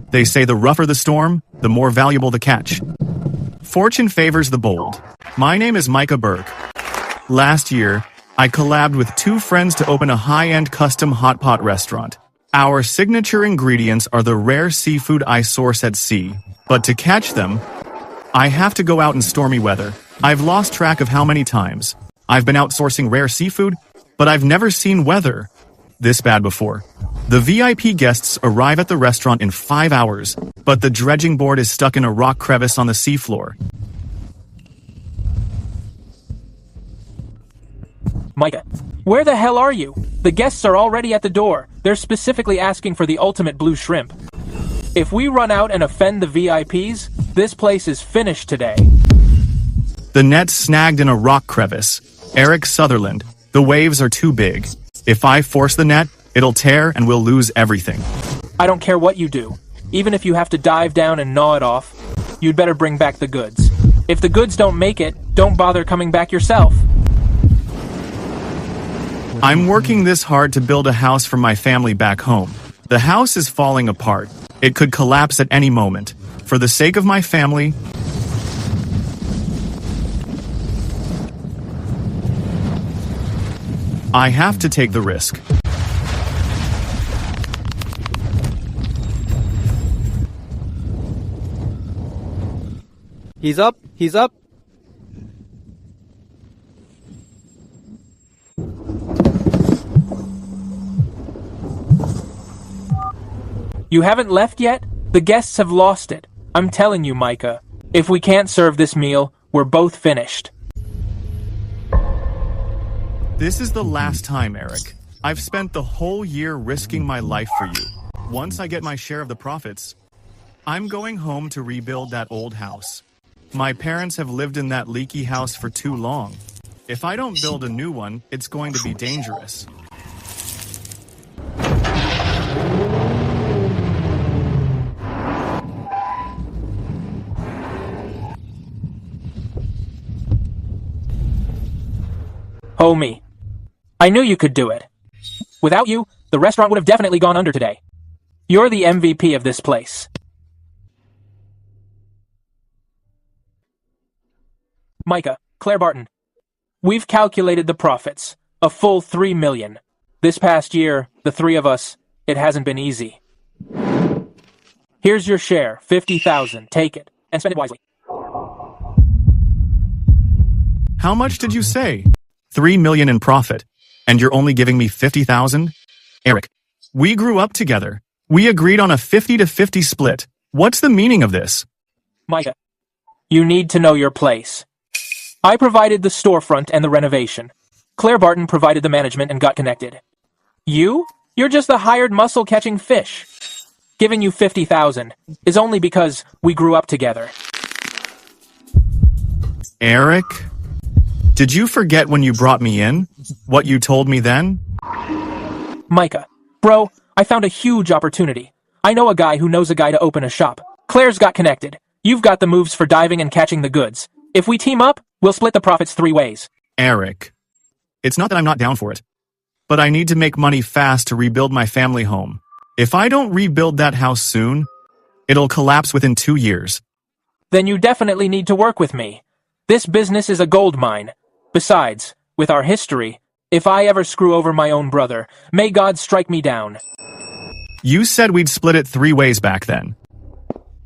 They say the rougher the storm, the more valuable the catch. Fortune favors the bold. My name is Micah Burke. Last year, I collabed with 2 friends to open a high-end custom hot pot restaurant. Our signature ingredients are the rare seafood I source at sea. But to catch them, I have to go out in stormy weather. I've lost track of how many times I've been out sourcing rare seafood, but I've never seen weather this bad before. The VIP guests arrive at the restaurant in 5 hours, but the dredging board is stuck in a rock crevice on the seafloor. Micah, where the hell are you? The guests are already at the door. They're specifically asking for the ultimate blue shrimp. If we run out and offend the VIPs, this place is finished today. The net's snagged in a rock crevice. Eric Sutherland, the waves are too big. If I force the net, it'll tear and we'll lose everything. I don't care what you do. Even if you have to dive down and gnaw it off, you'd better bring back the goods. If the goods don't make it, don't bother coming back yourself. I'm working this hard to build a house for my family back home. The house is falling apart. It could collapse at any moment. For the sake of my family, I have to take the risk. He's up, he's up. You haven't left yet? The guests have lost it. I'm telling you, Micah. If we can't serve this meal, we're both finished. This is the last time, Eric. I've spent the whole year risking my life for you. Once I get my share of the profits, I'm going home to rebuild that old house. My parents have lived in that leaky house for too long. If I don't build a new one, it's going to be dangerous. Homie, I knew you could do it. Without you, the restaurant would have definitely gone under today. You're the MVP of this place. Micah, Claire Barton, we've calculated the profits. A full 3 million. This past year, the 3 of us, it hasn't been easy. Here's your share, 50,000. Take it, and spend it wisely. How much did you say? 3 million in profit, and you're only giving me 50,000? Eric, we grew up together. We agreed on a 50-50 split. What's the meaning of this? Micah, you need to know your place. I provided the storefront and the renovation. Claire Barton provided the management and got connected. You're just the hired muscle-catching fish. Giving you 50,000 is only because we grew up together. Eric? Did you forget when you brought me in? What you told me then? Micah, bro, I found a huge opportunity. I know a guy who knows a guy to open a shop. Claire's got connected. You've got the moves for diving and catching the goods. If we team up, we'll split the profits 3 ways. Eric, it's not that I'm not down for it, but I need to make money fast to rebuild my family home. If I don't rebuild that house soon, it'll collapse within 2 years. Then you definitely need to work with me. This business is a gold mine. Besides, with our history, if I ever screw over my own brother, may God strike me down. You said we'd split it 3 ways back then.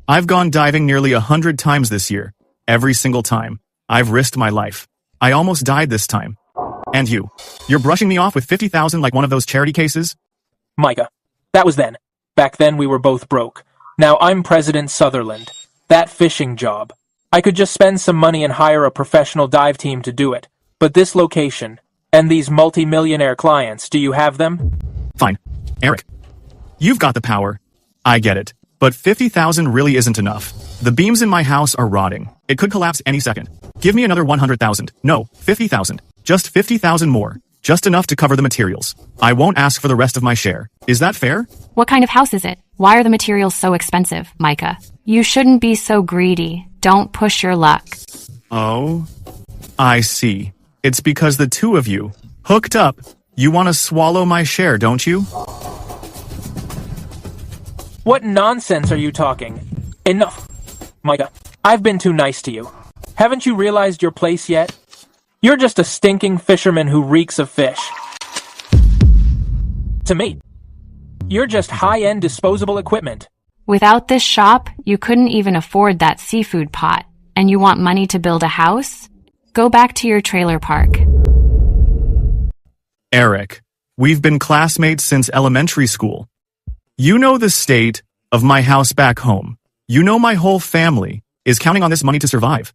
I've gone diving nearly 100 times this year. Every single time. I've risked my life. I almost died this time. And you're brushing me off with 50,000 like one of those charity cases? Micah, that was then. Back then we were both broke. Now I'm President Sutherland. That fishing job. I could just spend some money and hire a professional dive team to do it. But this location, and these multi-millionaire clients, do you have them? Fine. Eric, you've got the power. I get it. But 50,000 really isn't enough. The beams in my house are rotting. It could collapse any second. Give me another 100,000. No, 50,000. Just 50,000 more. Just enough to cover the materials. I won't ask for the rest of my share. Is that fair? What kind of house is it? Why are the materials so expensive, Micah? You shouldn't be so greedy. Don't push your luck. Oh, I see. It's because the 2 of you hooked up. You want to swallow my share, don't you? What nonsense are you talking? Enough. Micah, I've been too nice to you. Haven't you realized your place yet? You're just a stinking fisherman who reeks of fish. To me, you're just high-end disposable equipment. Without this shop, you couldn't even afford that seafood pot. And you want money to build a house? Go back to your trailer park. Eric, we've been classmates since elementary school. You know the state of my house back home. You know my whole family is counting on this money to survive.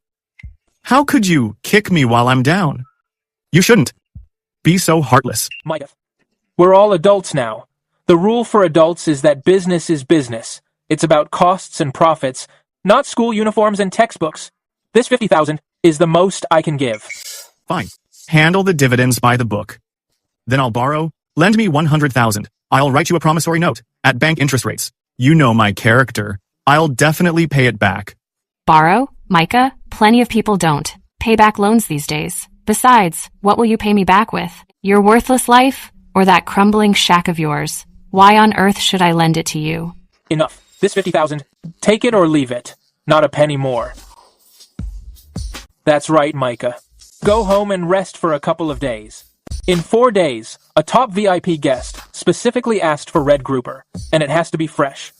How could you kick me while I'm down? You shouldn't be so heartless. Micah, we're all adults now. The rule for adults is that business is business. It's about costs and profits, not school uniforms and textbooks. This $50,000 is the most I can give. Fine. Handle the dividends by the book. Then I'll borrow. Lend me $100,000. I'll write you a promissory note at bank interest rates. You know my character. I'll definitely pay it back. Borrow? Micah? Plenty of people don't pay back loans these days. Besides, what will you pay me back with? Your worthless life? Or that crumbling shack of yours? Why on earth should I lend it to you? Enough. This $50,000, take it or leave it. Not a penny more. That's right, Micah. Go home and rest for a couple of days. In 4 days, a top VIP guest specifically asked for red grouper, and it has to be fresh.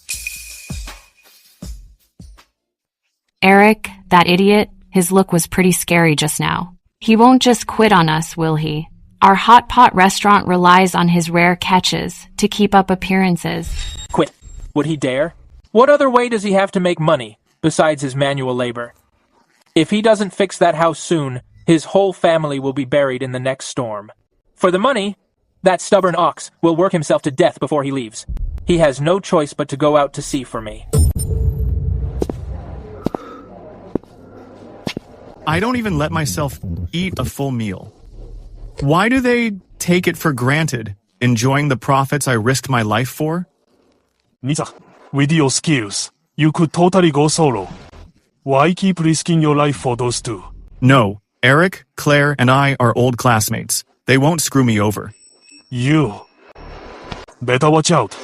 Eric, that idiot, his look was pretty scary just now. He won't just quit on us, will he? Our hot pot restaurant relies on his rare catches to keep up appearances. Quit. Would he dare? What other way does he have to make money, besides his manual labor? If he doesn't fix that house soon, his whole family will be buried in the next storm. For the money, that stubborn ox will work himself to death before he leaves. He has no choice but to go out to sea for me. I don't even let myself eat a full meal. Why do they take it for granted, enjoying the profits I risked my life for? Nisa, with your skills, you could totally go solo. Why keep risking your life for those two? No, Eric, Claire, and I are old classmates. They won't screw me over. You. Better watch out.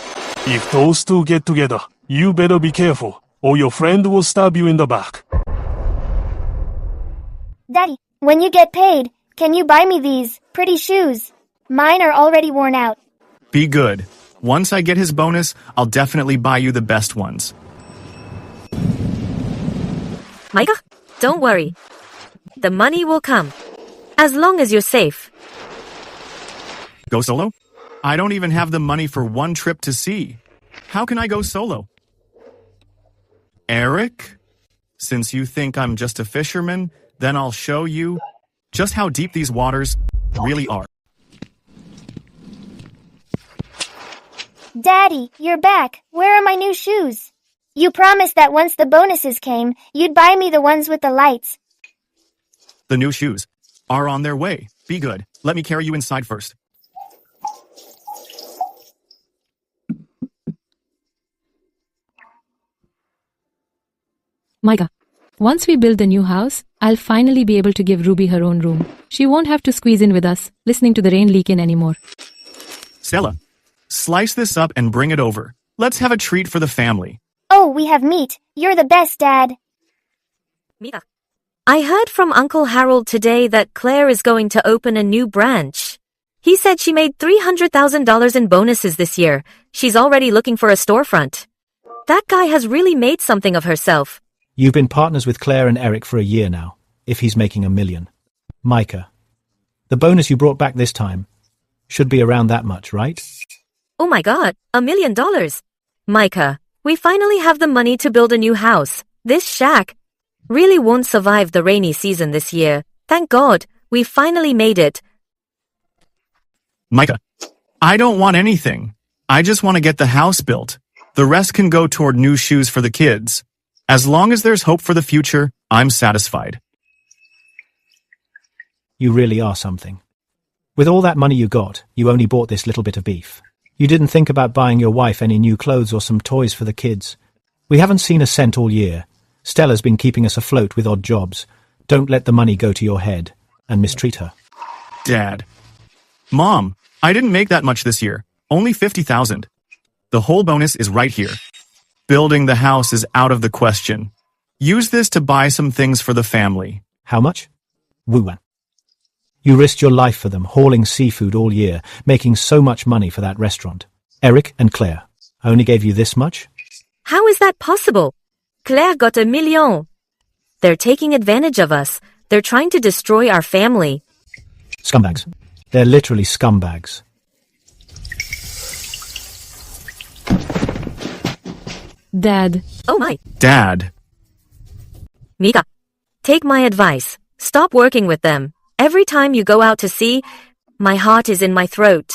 If those two get together, you better be careful, or your friend will stab you in the back. Daddy, when you get paid, can you buy me these pretty shoes? Mine are already worn out. Be good. Once I get his bonus, I'll definitely buy you the best ones. Micah, don't worry. The money will come. As long as you're safe. Go solo? I don't even have the money for one trip to sea. How can I go solo? Eric? Since you think I'm just a fisherman, then I'll show you just how deep these waters really are. Daddy, you're back. Where are my new shoes? You promised that once the bonuses came, you'd buy me the ones with the lights. The new shoes are on their way. Be good. Let me carry you inside first. Micah, once we build the new house, I'll finally be able to give Ruby her own room. She won't have to squeeze in with us, listening to the rain leak in anymore. Stella, slice this up and bring it over. Let's have a treat for the family. Oh, we have meat. You're the best, Dad. Micah, I heard from Uncle Harold today that Claire is going to open a new branch. He said she made $300,000 in bonuses this year. She's already looking for a storefront. That guy has really made something of herself. You've been partners with Claire and Eric for a year now, if he's making $1 million. Micah, the bonus you brought back this time should be around that much, right? Oh my God, $1 million. Micah, we finally have the money to build a new house. This shack really won't survive the rainy season this year. Thank God, we finally made it. Micah, I don't want anything. I just want to get the house built. The rest can go toward new shoes for the kids. As long as there's hope for the future, I'm satisfied. You really are something. With all that money you got, you only bought this little bit of beef. You didn't think about buying your wife any new clothes or some toys for the kids. We haven't seen a cent all year. Stella's been keeping us afloat with odd jobs. Don't let the money go to your head and mistreat her. Dad. Mom, I didn't make that much this year. Only $50,000. The whole bonus is right here. Building the house is out of the question. Use this to buy some things for the family. How much? Wu-wan. You risked your life for them, hauling seafood all year, making so much money for that restaurant. Eric and Claire only gave you this much? How is that possible? Claire got $1 million. They're taking advantage of us. They're trying to destroy our family. Scumbags. They're literally scumbags. Dad, Oh my. Dad. Mika, take my advice. Stop working with them. Every time you go out to sea, my heart is in my throat.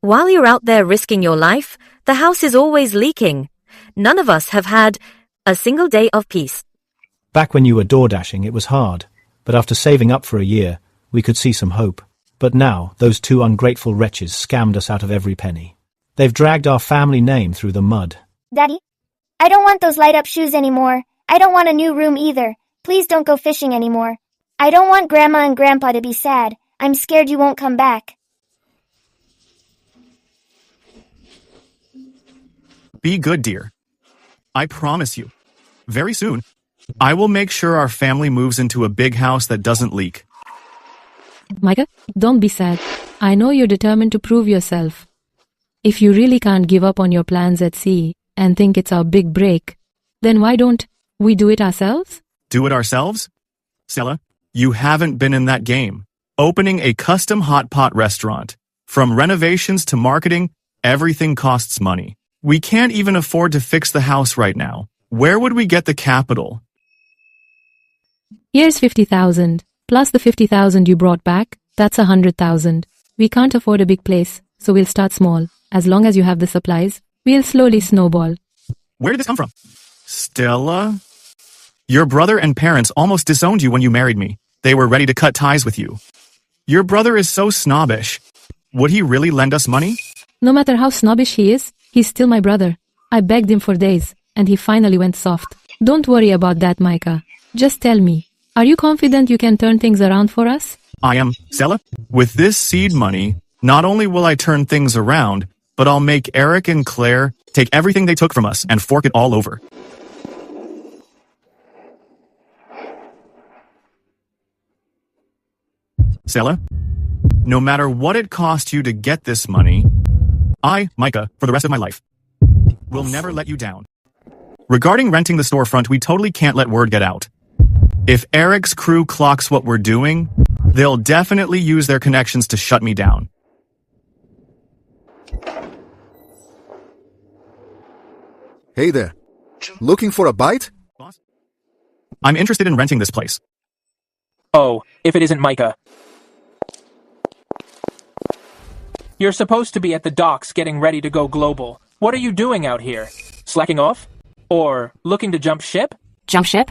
While you're out there risking your life, the house is always leaking. None of us have had a single day of peace. Back when you were door dashing, it was hard. But after saving up for a year, we could see some hope. But now, those two ungrateful wretches scammed us out of every penny. They've dragged our family name through the mud. Daddy? I don't want those light-up shoes anymore. I don't want a new room either. Please don't go fishing anymore. I don't want Grandma and Grandpa to be sad. I'm scared you won't come back. Be good, dear. I promise you. Very soon, I will make sure our family moves into a big house that doesn't leak. Micah, don't be sad. I know you're determined to prove yourself. If you really can't give up on your plans at sea and think it's our big break, then why don't we do it ourselves? Do it ourselves? Sela, you haven't been in that game. Opening a custom hot pot restaurant. From renovations to marketing, everything costs money. We can't even afford to fix the house right now. Where would we get the capital? Here's 50,000. Plus the 50,000 you brought back, that's 100,000. We can't afford a big place, so we'll start small. As long as you have the supplies, we'll slowly snowball. Where did this come from? Stella? Your brother and parents almost disowned you when you married me. They were ready to cut ties with you. Your brother is so snobbish. Would he really lend us money? No matter how snobbish he is, he's still my brother. I begged him for days, and he finally went soft. Don't worry about that, Micah. Just tell me, are you confident you can turn things around for us? I am, Stella. With this seed money, not only will I turn things around, but I'll make Eric and Claire take everything they took from us and fork it all over. Stella, no matter what it cost you to get this money, I, Micah, for the rest of my life, will never let you down. Regarding renting the storefront, we totally can't let word get out. If Eric's crew clocks what we're doing, they'll definitely use their connections to shut me down. Hey there. Looking for a bite? Boss? I'm interested in renting this place. Oh, if it isn't Micah. You're supposed to be at the docks getting ready to go global. What are you doing out here? Slacking off? Or looking to jump ship? Jump ship?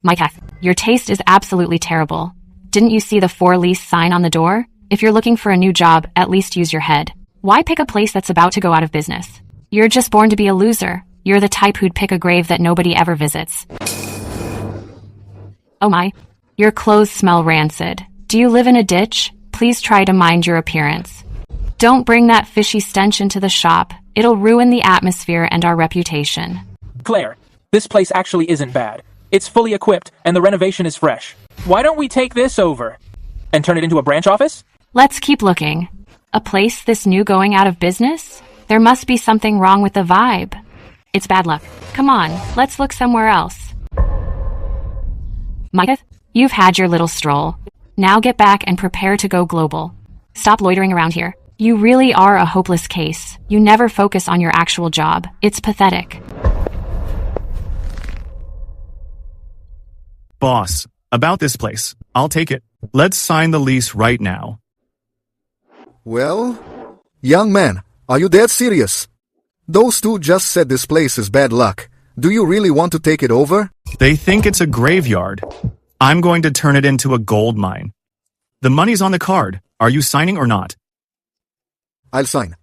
Micah, your taste is absolutely terrible. Didn't you see the for lease sign on the door? If you're looking for a new job, at least use your head. Why pick a place that's about to go out of business? You're just born to be a loser. You're the type who'd pick a grave that nobody ever visits. Oh my. Your clothes smell rancid. Do you live in a ditch? Please try to mind your appearance. Don't bring that fishy stench into the shop. It'll ruin the atmosphere and our reputation. Claire, this place actually isn't bad. It's fully equipped, and the renovation is fresh. Why don't we take this over? And turn it into a branch office? Let's keep looking. A place this new going out of business? There must be something wrong with the vibe. It's bad luck. Come on, let's look somewhere else. Micah, you've had your little stroll. Now get back and prepare to go global. Stop loitering around here. You really are a hopeless case. You never focus on your actual job. It's pathetic. Boss, about this place. I'll take it. Let's sign the lease right now. Well, young man, are you dead serious? Those two just said this place is bad luck. Do you really want to take it over? They think it's a graveyard. I'm going to turn it into a gold mine. The money's on the card. Are you signing or not? I'll sign.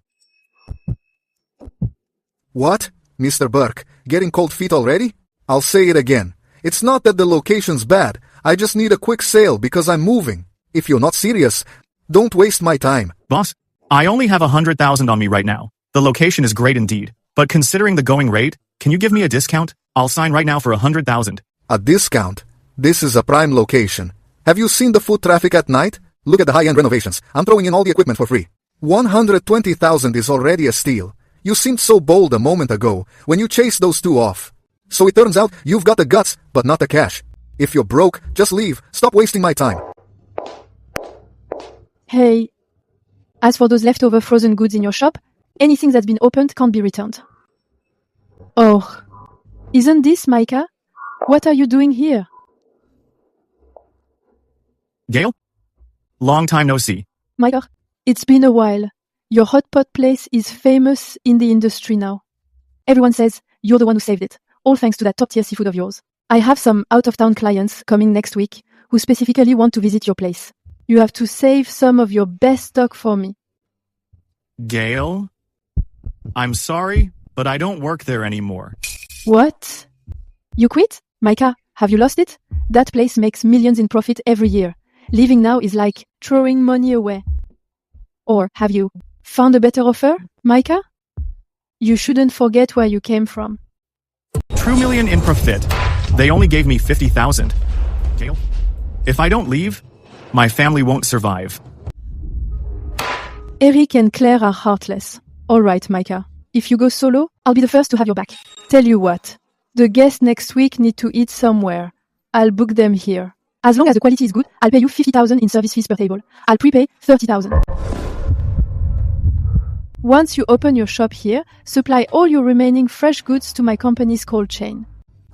What? Mr. Burke, getting cold feet already? I'll say it again. It's not that the location's bad. I just need a quick sale because I'm moving. If you're not serious, don't waste my time. Boss, I only have 100,000 on me right now. The location is great indeed, but considering the going rate, Can you give me a discount? I'll sign right now for 100,000. A discount? This is a prime location. Have you seen the foot traffic at night? Look at the high-end renovations. I'm throwing in all the equipment for free. 120,000 is already a steal. You seemed so bold a moment ago when you chased those two off. So it turns out you've got the guts, but not the cash. If you're broke, just leave. Stop wasting my time. Hey, as for those leftover frozen goods in your shop, anything that's been opened can't be returned. Oh, isn't this Micah? What are you doing here? Gail? Long time no see. Micah, it's been a while. Your hot pot place is famous in the industry now. Everyone says you're the one who saved it, all thanks to that top-tier seafood of yours. I have some out-of-town clients coming next week who specifically want to visit your place. You have to save some of your best stock for me. Gail? I'm sorry, but I don't work there anymore. What? You quit? Micah, have you lost it? That place makes millions in profit every year. Leaving now is like throwing money away. Or have you found a better offer, Micah? You shouldn't forget where you came from. 2 million in profit. They only gave me 50,000. Gail? If I don't leave, my family won't survive. Eric and Claire are heartless. All right, Micah. If you go solo, I'll be the first to have your back. Tell you what, the guests next week need to eat somewhere. I'll book them here. As long as the quality is good, I'll pay you 50,000 in service fees per table. I'll prepay 30,000. Once you open your shop here, supply all your remaining fresh goods to my company's cold chain.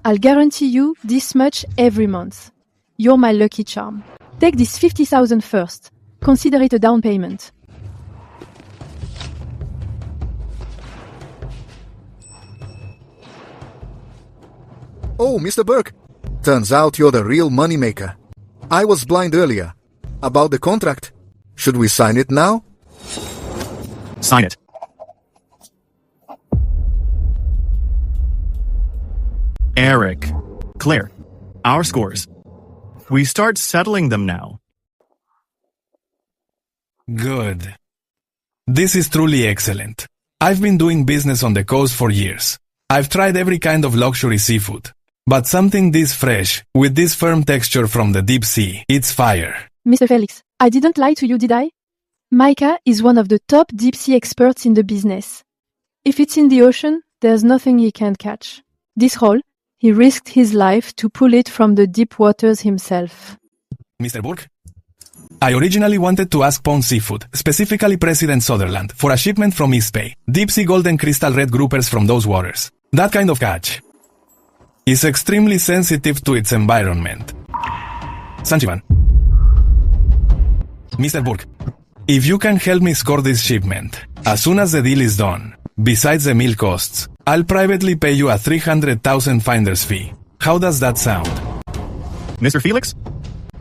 I'll guarantee you this much every month. You're my lucky charm. Take this 50,000 first. Consider it a down payment. Oh, Mr. Burke. Turns out you're the real moneymaker. I was blind earlier. About the contract. Should we sign it now? Sign it. Eric. Claire. Our scores. We start settling them now. Good. This is truly excellent. I've been doing business on the coast for years. I've tried every kind of luxury seafood. But something this fresh, with this firm texture from the deep sea, it's fire. Mr. Felix, I didn't lie to you, did I? Micah is one of the top deep sea experts in the business. If it's in the ocean, there's nothing he can't catch. This haul, he risked his life to pull it from the deep waters himself. Mr. Burke? I originally wanted to ask Pond Seafood, specifically President Sutherland, for a shipment from East Bay, deep sea golden crystal red groupers from those waters. That kind of catch is extremely sensitive to its environment. Sanchivan. Mr. Burke, if you can help me score this shipment, as soon as the deal is done, besides the meal costs, I'll privately pay you a 300,000 finder's fee. How does that sound? Mr. Felix?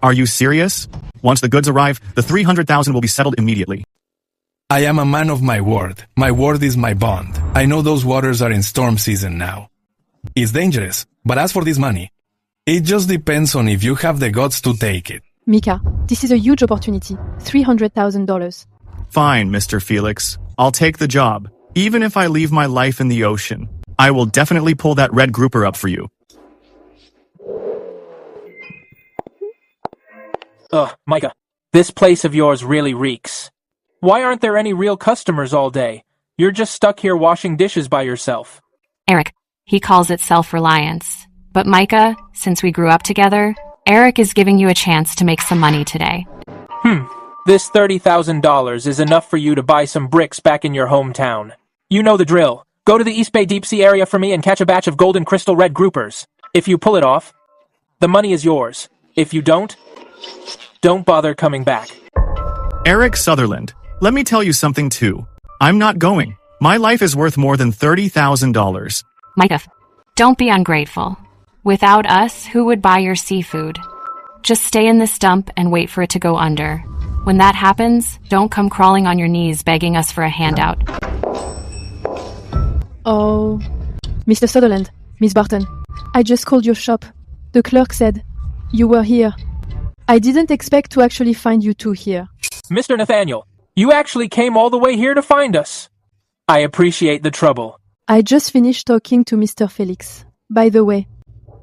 Are you serious? Once the goods arrive, the 300,000 will be settled immediately. I am a man of my word. My word is my bond. I know those waters are in storm season now. It's dangerous, but as for this money, it just depends on if you have the guts to take it. Mika, this is a huge opportunity. $300,000. Fine, Mr. Felix. I'll take the job. Even if I leave my life in the ocean, I will definitely pull that red grouper up for you. Ugh, Micah, this place of yours really reeks. Why aren't there any real customers all day? You're just stuck here washing dishes by yourself. Eric, he calls it self-reliance. But Micah, since we grew up together, Eric is giving you a chance to make some money today. This $30,000 is enough for you to buy some bricks back in your hometown. You know the drill. Go to the East Bay Deep Sea area for me and catch a batch of golden crystal red groupers. If you pull it off, the money is yours. If you don't bother coming back. Eric Sutherland, let me tell you something too. I'm not going. My life is worth more than $30,000. Micah, don't be ungrateful. Without us, who would buy your seafood? Just stay in this dump and wait for it to go under. When that happens, don't come crawling on your knees begging us for a handout. Oh, Mr. Sutherland, Miss Barton, I just called your shop. The clerk said you were here. I didn't expect to actually find you two here. Mr. Nathaniel, you actually came all the way here to find us. I appreciate the trouble. I just finished talking to Mr. Felix. By the way,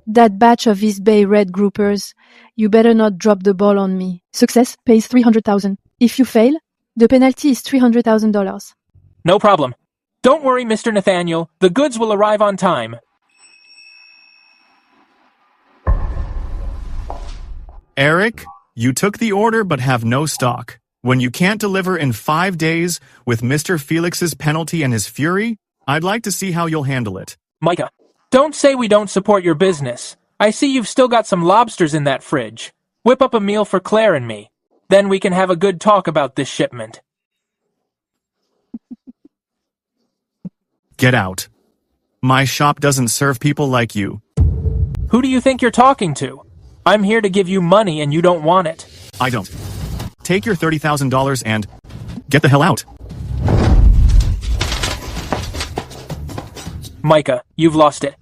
that batch of East Bay Red groupers, you better not drop the ball on me. Success pays $300,000. If you fail, the penalty is $300,000. No problem. Don't worry, Mr. Nathaniel. The goods will arrive on time. Eric, you took the order but have no stock. When you can't deliver in 5 days with Mr. Felix's penalty and his fury, I'd like to see how you'll handle it. Micah, don't say we don't support your business. I see you've still got some lobsters in that fridge. Whip up a meal for Claire and me. Then we can have a good talk about this shipment. Get out. My shop doesn't serve people like you. Who do you think you're talking to? I'm here to give you money and you don't want it. I don't. Take your $30,000 and get the hell out. Micah, you've lost it.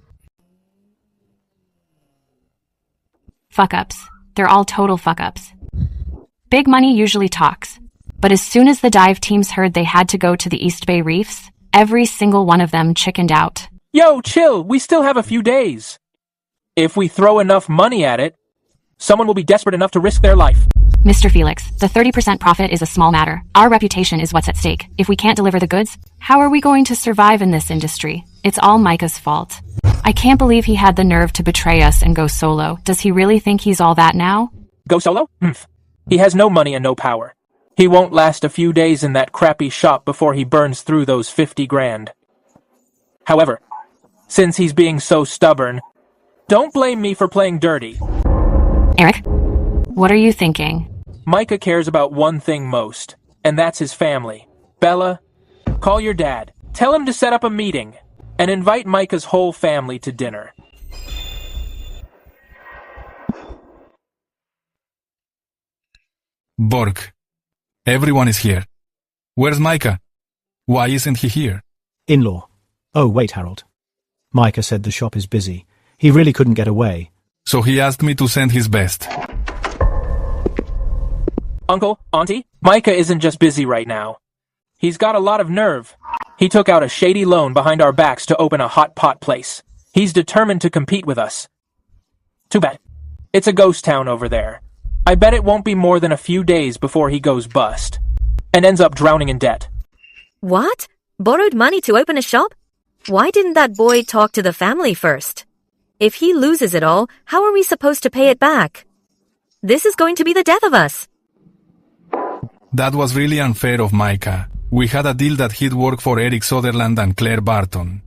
Fuck-ups. They're all total fuck-ups. Big money usually talks. But as soon as the dive teams heard they had to go to the East Bay Reefs, every single one of them chickened out. Yo, chill. We still have a few days. If we throw enough money at it, someone will be desperate enough to risk their life. Mr. Felix, the 30% profit is a small matter. Our reputation is what's at stake. If we can't deliver the goods, how are we going to survive in this industry? It's all Micah's fault. I can't believe he had the nerve to betray us and go solo. Does he really think he's all that now? Go solo? He has no money and no power. He won't last a few days in that crappy shop before he burns through those 50 grand. However, since he's being so stubborn, don't blame me for playing dirty. Eric, what are you thinking? Micah cares about one thing most, and that's his family. Bella, call your dad. Tell him to set up a meeting, and invite Micah's whole family to dinner. Burke. Everyone is here. Where's Micah? Why isn't he here? In-law. Oh, wait, Harold. Micah said the shop is busy. He really couldn't get away. So he asked me to send his best. Uncle, Auntie, Micah isn't just busy right now. He's got a lot of nerve. He took out a shady loan behind our backs to open a hot pot place. He's determined to compete with us. Too bad. It's a ghost town over there. I bet it won't be more than a few days before he goes bust and ends up drowning in debt. What? Borrowed money to open a shop? Why didn't that boy talk to the family first? If he loses it all, how are we supposed to pay it back? This is going to be the death of us. That was really unfair of Micah. We had a deal that he'd work for Eric Sutherland and Claire Barton.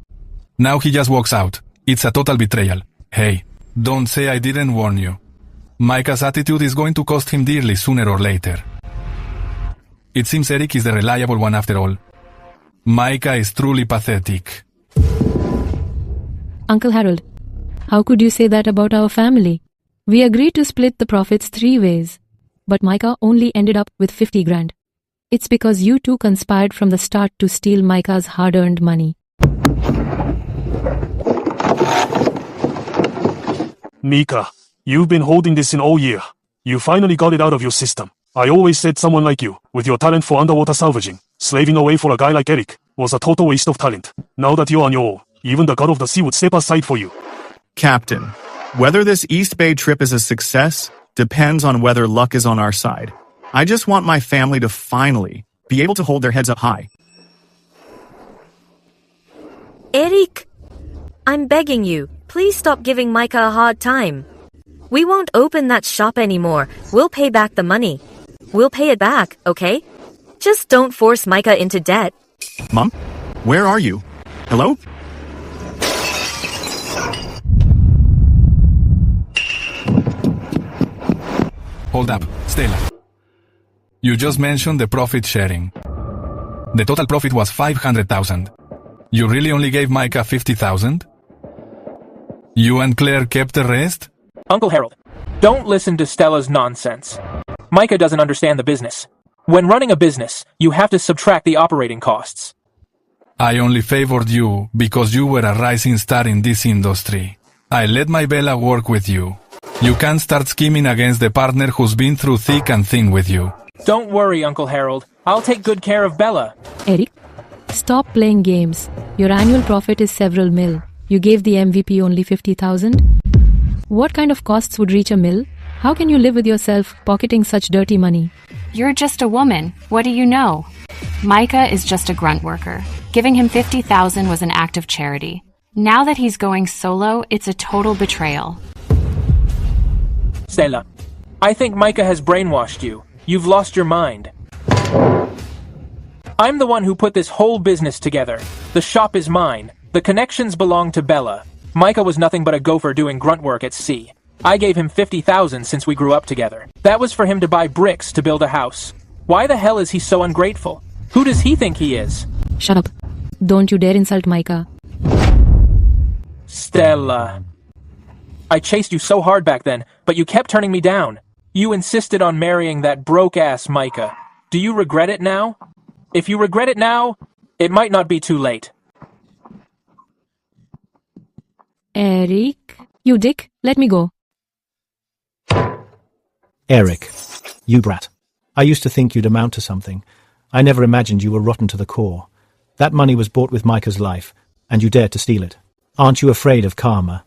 Now he just walks out. It's a total betrayal. Hey, don't say I didn't warn you. Micah's attitude is going to cost him dearly sooner or later. It seems Eric is the reliable one after all. Micah is truly pathetic. Uncle Harold, how could you say that about our family? We agreed to split the profits 3 ways, but Micah only ended up with 50 grand. It's because you two conspired from the start to steal Micah's hard-earned money. Mika, you've been holding this in all year. You finally got it out of your system. I always said someone like you, with your talent for underwater salvaging, slaving away for a guy like Eric, was a total waste of talent. Now that you're on your own, even the god of the sea would step aside for you. Captain, whether this East Bay trip is a success depends on whether luck is on our side. I just want my family to finally be able to hold their heads up high. Eric, I'm begging you, please stop giving Micah a hard time. We won't open that shop anymore. We'll pay back the money. We'll pay it back, okay? Just don't force Micah into debt. Mom? Where are you? Hello? Hold up, Stella. You just mentioned the profit sharing. The total profit was 500,000. You really only gave Micah 50,000? You and Claire kept the rest? Uncle Harold, don't listen to Stella's nonsense. Micah doesn't understand the business. When running a business, you have to subtract the operating costs. I only favored you because you were a rising star in this industry. I let my Bella work with you. You can't start scheming against the partner who's been through thick and thin with you. Don't worry, Uncle Harold. I'll take good care of Bella. Eric, Stop playing games. Your annual profit is several mil. You gave the MVP only 50,000? What kind of costs would reach a mil? How can you live with yourself pocketing such dirty money? You're just a woman. What do you know? Micah is just a grunt worker. Giving him 50,000 was an act of charity. Now that he's going solo, it's a total betrayal. Stella, I think Micah has brainwashed you. You've lost your mind. I'm the one who put this whole business together. The shop is mine. The connections belong to Bella. Micah was nothing but a gopher doing grunt work at sea. I gave him 50,000 since we grew up together. That was for him to buy bricks to build a house. Why the hell is he so ungrateful? Who does he think he is? Shut up. Don't you dare insult Micah. Stella. I chased you so hard back then, but you kept turning me down. You insisted on marrying that broke-ass Micah. Do you regret it now? If you regret it now, it might not be too late. Eric? You dick, let me go. Eric, you brat. I used to think you'd amount to something. I never imagined you were rotten to the core. That money was bought with Micah's life, and you dared to steal it. Aren't you afraid of karma?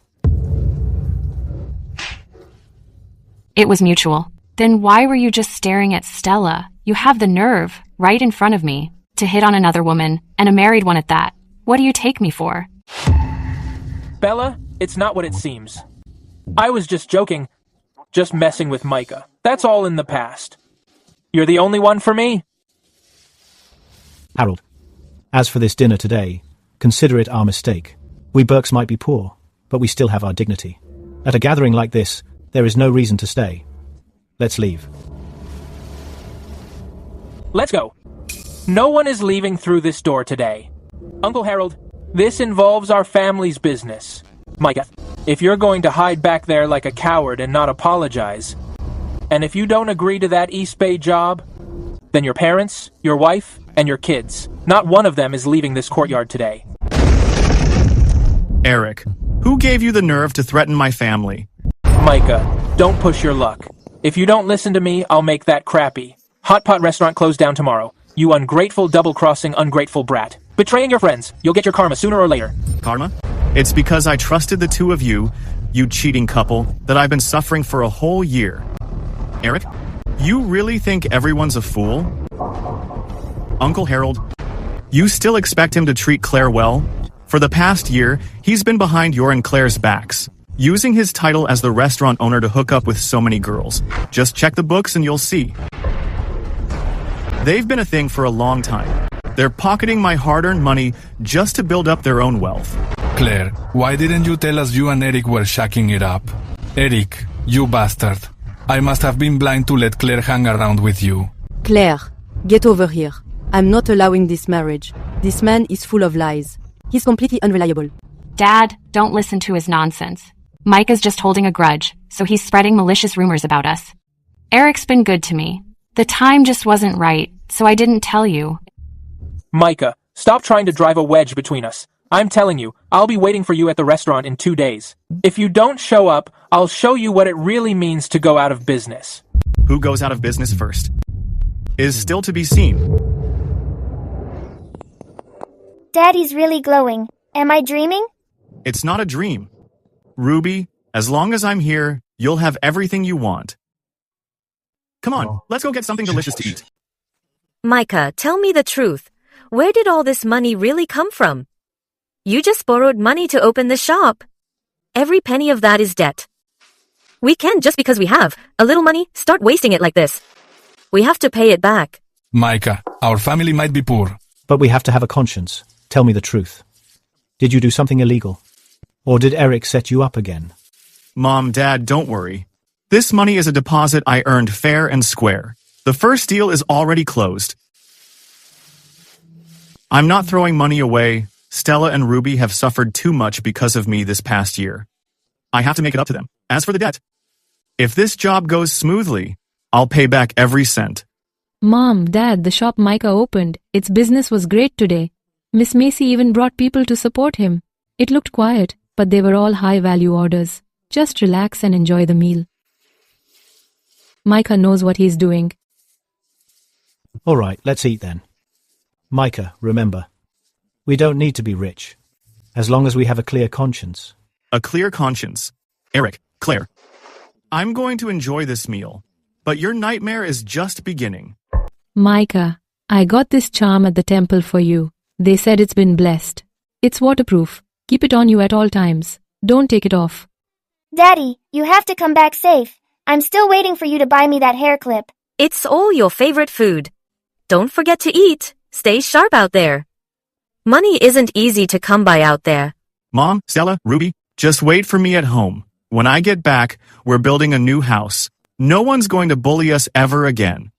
It was mutual. Then why were you just staring at Stella? You have the nerve, right in front of me, to hit on another woman, and a married one at that. What do you take me for? Bella, it's not what it seems. I was just joking, just messing with Micah. That's all in the past. You're the only one for me? Harold, as for this dinner today, consider it our mistake. We Burkes might be poor, but we still have our dignity. At a gathering like this, there is no reason to stay. Let's leave. Let's go. No one is leaving through this door today. Uncle Harold, this involves our family's business. Micah, if you're going to hide back there like a coward and not apologize, and if you don't agree to that East Bay job, then your parents, your wife, and your kids, not one of them is leaving this courtyard today. Eric, who gave you the nerve to threaten my family? Micah, don't push your luck. If you don't listen to me, I'll make that crappy. Hot Pot restaurant closed down tomorrow. You ungrateful, double-crossing, ungrateful brat. Betraying your friends. You'll get your karma sooner or later. Karma? It's because I trusted the two of you, you cheating couple, that I've been suffering for a whole year. Eric, you really think everyone's a fool? Uncle Harold, you still expect him to treat Claire well? For the past year, he's been behind your and Claire's backs, using his title as the restaurant owner to hook up with so many girls. Just check the books and you'll see. They've been a thing for a long time. They're pocketing my hard-earned money just to build up their own wealth. Claire, why didn't you tell us you and Eric were shacking it up? Eric, you bastard. I must have been blind to let Claire hang around with you. Claire, get over here. I'm not allowing this marriage. This man is full of lies. He's completely unreliable. Dad, don't listen to his nonsense. Micah's just holding a grudge, so he's spreading malicious rumors about us. Eric's been good to me. The time just wasn't right, so I didn't tell you. Micah, stop trying to drive a wedge between us. I'm telling you, I'll be waiting for you at the restaurant in 2 days. If you don't show up, I'll show you what it really means to go out of business. Who goes out of business first is still to be seen. Daddy's really glowing. Am I dreaming? It's not a dream. Ruby, as long as I'm here, you'll have everything you want. Come on, let's go get something delicious to eat. Micah, tell me the truth. Where did all this money really come from? You just borrowed money to open the shop. Every penny of that is debt. We can't, just because we have a little money, start wasting it like this. We have to pay it back. Micah, our family might be poor. But we have to have a conscience. Tell me the truth. Did you do something illegal? Or did Eric set you up again? Mom, Dad, don't worry. This money is a deposit I earned fair and square. The first deal is already closed. I'm not throwing money away. Stella and Ruby have suffered too much because of me this past year. I have to make it up to them. As for the debt, if this job goes smoothly, I'll pay back every cent. Mom, Dad, the shop Micah opened, its business was great today. Miss Macy even brought people to support him. It looked quiet, but they were all high-value orders. Just relax and enjoy the meal. Micah knows what he's doing. All right, let's eat then. Micah, remember, We don't need to be rich, as long as we have a clear conscience. A clear conscience. Eric, Claire. I'm going to enjoy this meal, but your nightmare is just beginning. Micah, I got this charm at the temple for you. They said it's been blessed. It's waterproof. Keep it on you at all times. Don't take it off. Daddy, you have to come back safe. I'm still waiting for you to buy me that hair clip. It's all your favorite food. Don't forget to eat. Stay sharp out there. Money isn't easy to come by out there. Mom, Stella, Ruby, just wait for me at home. When I get back, we're building a new house. No one's going to bully us ever again.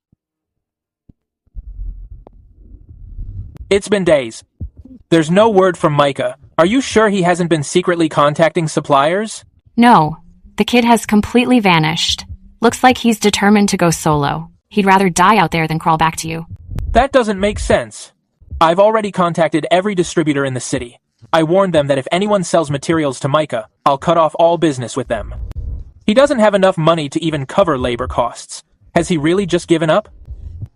It's been days. There's no word from Micah. Are you sure he hasn't been secretly contacting suppliers? No, the kid has completely vanished. Looks like he's determined to go solo. He'd rather die out there than crawl back to you. That doesn't make sense. I've already contacted every distributor in the city. I warned them that if anyone sells materials to Micah, I'll cut off all business with them. He doesn't have enough money to even cover labor costs. Has he really just given up?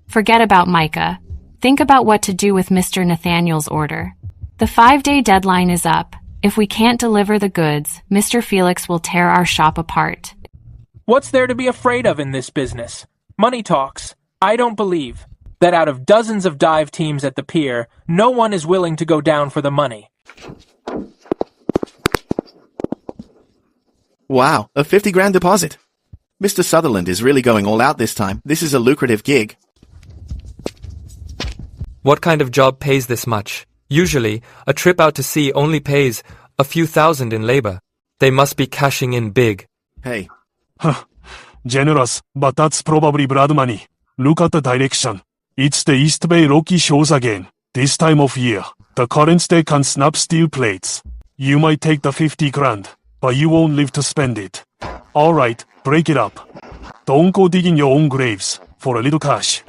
Forget about Micah. Think about what to do with Mr. Nathaniel's order. The 5-day deadline is up. If we can't deliver the goods, Mr. Felix will tear our shop apart. What's there to be afraid of in this business? Money talks. I don't believe that out of dozens of dive teams at the pier, no one is willing to go down for the money. Wow, a 50 grand deposit. Mr. Sutherland is really going all out this time. This is a lucrative gig. What kind of job pays this much? Usually, a trip out to sea only pays a few thousand in labor. They must be cashing in big. Hey. Generous, but that's probably blood money. Look at the direction. It's the East Bay Rocky Shores again. This time of year, the currents they can snap steel plates. You might take the 50 grand, but you won't live to spend it. Alright, break it up. Don't go digging your own graves for a little cash.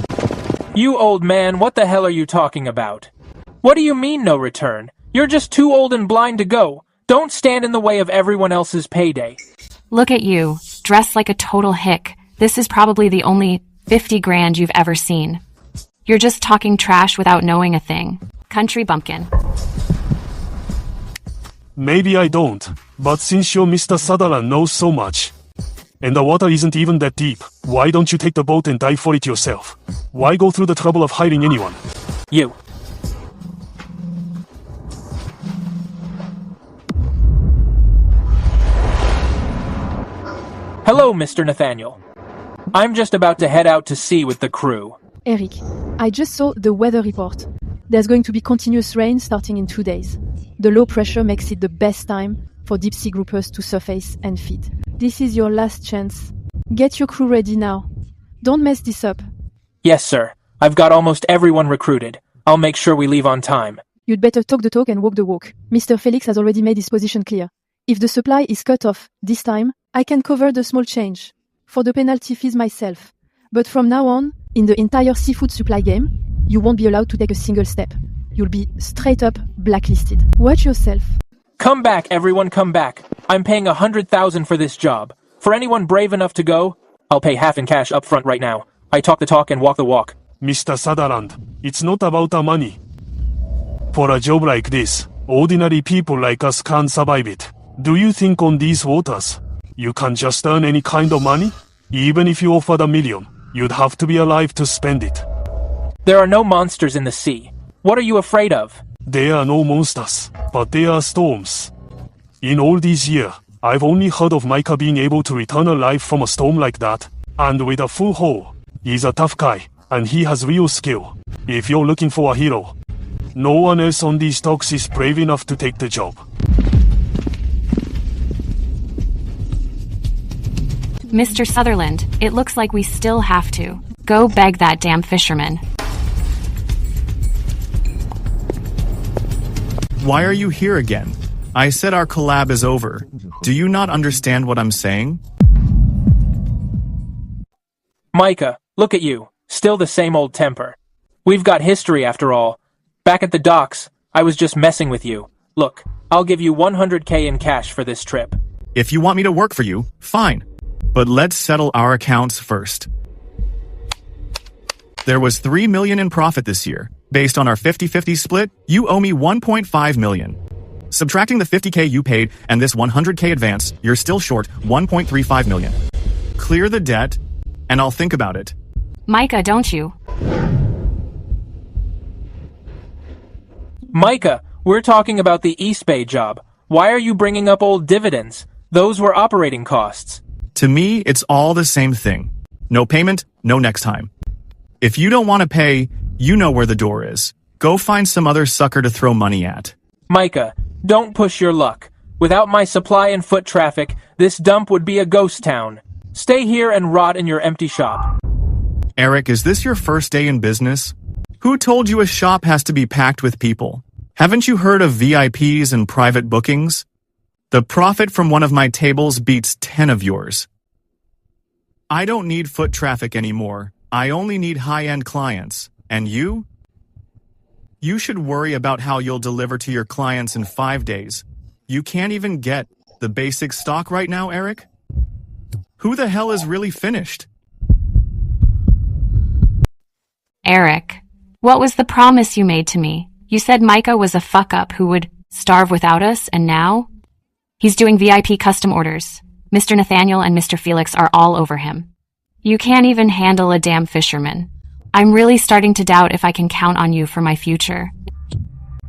You old man, what the hell are you talking about? What do you mean no return? You're just too old and blind to go. Don't stand in the way of everyone else's payday. Look at you, dressed like a total hick. This is probably the only 50 grand you've ever seen. You're just talking trash without knowing a thing. Country bumpkin. Maybe I don't, but since your Mr. Sutherland knows so much, and the water isn't even that deep, why don't you take the boat and dive for it yourself? Why go through the trouble of hiring anyone? You. Hello, Mr. Nathaniel. I'm just about to head out to sea with the crew. Eric, I just saw the weather report. There's going to be continuous rain starting in 2 days. The low pressure makes it the best time for deep sea groupers to surface and feed. This is your last chance. Get your crew ready now. Don't mess this up. Yes, sir. I've got almost everyone recruited. I'll make sure we leave on time. You'd better talk the talk and walk the walk. Mr. Felix has already made his position clear. If the supply is cut off this time, I can cover the small change for the penalty fees myself. But from now on, in the entire seafood supply game, you won't be allowed to take a single step. You'll be straight up blacklisted. Watch yourself. Come back, everyone, come back. I'm paying $100,000 for this job. For anyone brave enough to go, I'll pay half in cash up front right now. I talk the talk and walk the walk. Mr. Sutherland, it's not about the money. For a job like this, ordinary people like us can't survive it. Do you think on these waters, you can just earn any kind of money? Even if you offered $1 million, you'd have to be alive to spend it. There are no monsters in the sea. What are you afraid of? There are no monsters, but there are storms. In all these years, I've only heard of Micah being able to return alive from a storm like that, and with a full hull. He's a tough guy, and he has real skill. If you're looking for a hero, no one else on these docks is brave enough to take the job. Mr. Sutherland, it looks like we still have to. Go beg that damn fisherman. Why are you here again? I said our collab is over. Do you not understand what I'm saying? Micah, look at you. Still the same old temper. We've got history after all. Back at the docks, I was just messing with you. Look, I'll give you $100K in cash for this trip. If you want me to work for you, fine. But let's settle our accounts first. There was $3 million in profit this year. Based on our 50-50 split, you owe me 1.5 million. Subtracting the 50K you paid and this 100K advance, you're still short 1.35 million. Clear the debt, and I'll think about it. Micah, don't you? Micah, we're talking about the East Bay job. Why are you bringing up old dividends? Those were operating costs. To me, it's all the same thing. No payment, no next time. If you don't want to pay, you know where the door is. Go find some other sucker to throw money at. Micah, don't push your luck. Without my supply and foot traffic, this dump would be a ghost town. Stay here and rot in your empty shop. Eric, is this your first day in business? Who told you a shop has to be packed with people? Haven't you heard of VIPs and private bookings? The profit from one of my tables beats 10 of yours. I don't need foot traffic anymore. I only need high-end clients. And you? You should worry about how you'll deliver to your clients in 5 days. You can't even get the basic stock right now, Eric? Who the hell is really finished? Eric, what was the promise you made to me? You said Micah was a fuck-up who would starve without us, and now? He's doing VIP custom orders. Mr. Nathaniel and Mr. Felix are all over him. You can't even handle a damn fisherman. I'm really starting to doubt if I can count on you for my future.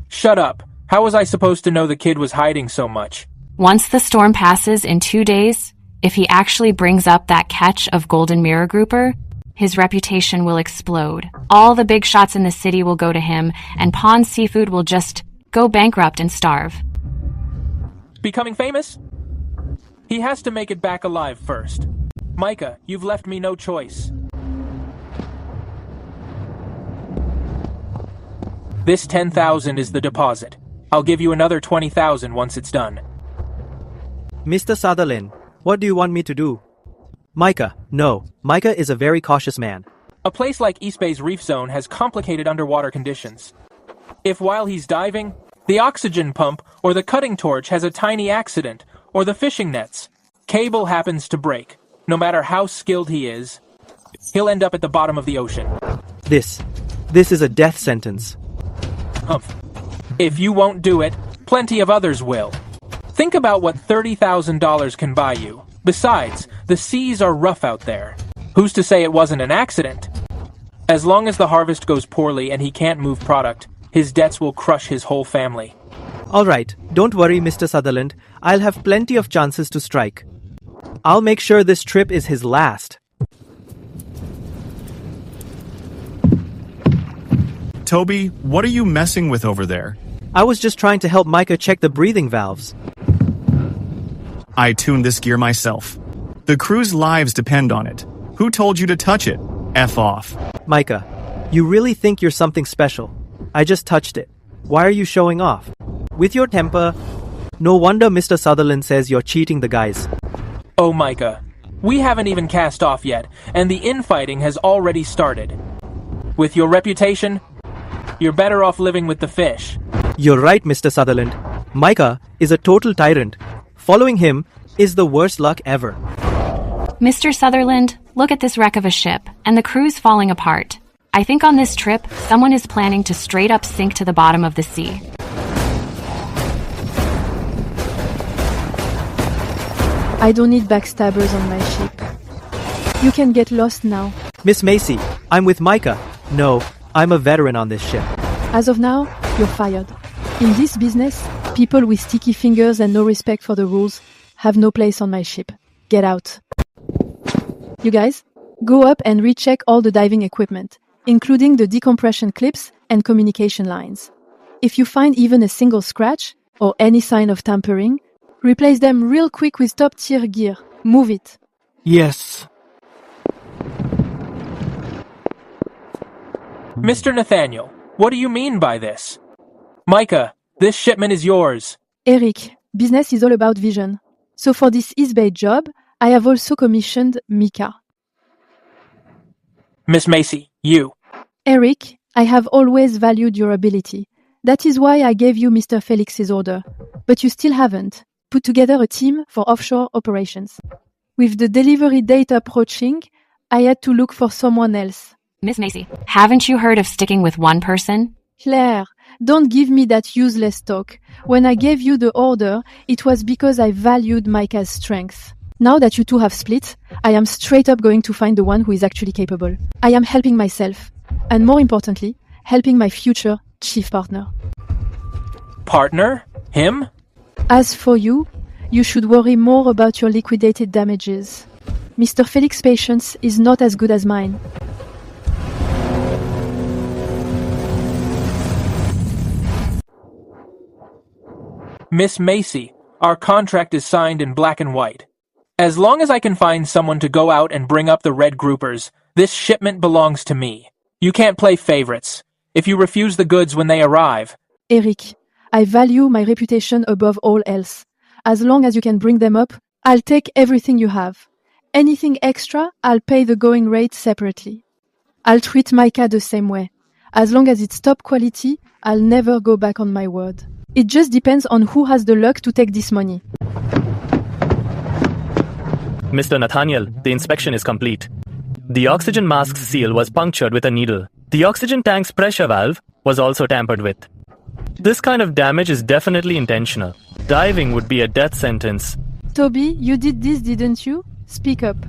Shut up. How was I supposed to know the kid was hiding so much? Once the storm passes in 2 days, if he actually brings up that catch of Golden Mirror Grouper, his reputation will explode. All the big shots in the city will go to him, and Pond Seafood will just go bankrupt and starve. Becoming famous? He has to make it back alive first. Micah, you've left me no choice. This 10,000 is the deposit. I'll give you another 20,000 once it's done. Mr. Sutherland, what do you want me to do? Micah, no. Micah is a very cautious man. A place like East Bay's reef zone has complicated underwater conditions. If while he's diving, the oxygen pump or the cutting torch has a tiny accident, or the fishing nets, cable happens to break, no matter how skilled he is, he'll end up at the bottom of the ocean. This is a death sentence. Humph. If you won't do it, plenty of others will. Think about what $30,000 can buy you. Besides, the seas are rough out there. Who's to say it wasn't an accident? As long as the harvest goes poorly and he can't move product, his debts will crush his whole family. All right, don't worry, Mr. Sutherland. I'll have plenty of chances to strike. I'll make sure this trip is his last. Toby, what are you messing with over there? I was just trying to help Micah check the breathing valves. I tuned this gear myself. The crew's lives depend on it. Who told you to touch it? F off. Micah, you really think you're something special. I just touched it. Why are you showing off? With your temper, no wonder Mr. Sutherland says you're cheating the guys. Oh, Micah, we haven't even cast off yet, and the infighting has already started. With your reputation, you're better off living with the fish. You're right, Mr. Sutherland. Micah is a total tyrant. Following him is the worst luck ever. Mr. Sutherland, look at this wreck of a ship, and the crew's falling apart. I think on this trip, someone is planning to straight up sink to the bottom of the sea. I don't need backstabbers on my ship. You can get lost now. Miss Macy, I'm with Micah. No, I'm a veteran on this ship. As of now, you're fired. In this business, people with sticky fingers and no respect for the rules have no place on my ship. Get out. You guys, go up and recheck all the diving equipment, including the decompression clips and communication lines. If you find even a single scratch or any sign of tampering, replace them real quick with top-tier gear. Move it. Yes. Mr. Nathaniel, what do you mean by this? Micah, this shipment is yours. Eric, business is all about vision. So for this East Bay job, I have also commissioned Mika. Miss Macy, you. Eric, I have always valued your ability. That is why I gave you Mr. Felix's order. But you still haven't put together a team for offshore operations. With the delivery date approaching, I had to look for someone else. Miss Macy, haven't you heard of sticking with one person? Claire, don't give me that useless talk. When I gave you the order, it was because I valued Micah's strength. Now that you two have split, I am straight up going to find the one who is actually capable. I am helping myself. And more importantly, helping my future chief partner. Partner? Him? As for you, you should worry more about your liquidated damages. Mr. Felix's patience is not as good as mine. Miss Macy, our contract is signed in black and white. As long as I can find someone to go out and bring up the red groupers, this shipment belongs to me. You can't play favorites. If you refuse the goods when they arrive... Eric, I value my reputation above all else. As long as you can bring them up, I'll take everything you have. Anything extra, I'll pay the going rate separately. I'll treat Micah the same way. As long as it's top quality, I'll never go back on my word. It just depends on who has the luck to take this money. Mr. Nathaniel, the inspection is complete. The oxygen mask's seal was punctured with a needle. The oxygen tank's pressure valve was also tampered with. This kind of damage is definitely intentional. Diving would be a death sentence. Toby, you did this, didn't you? Speak up.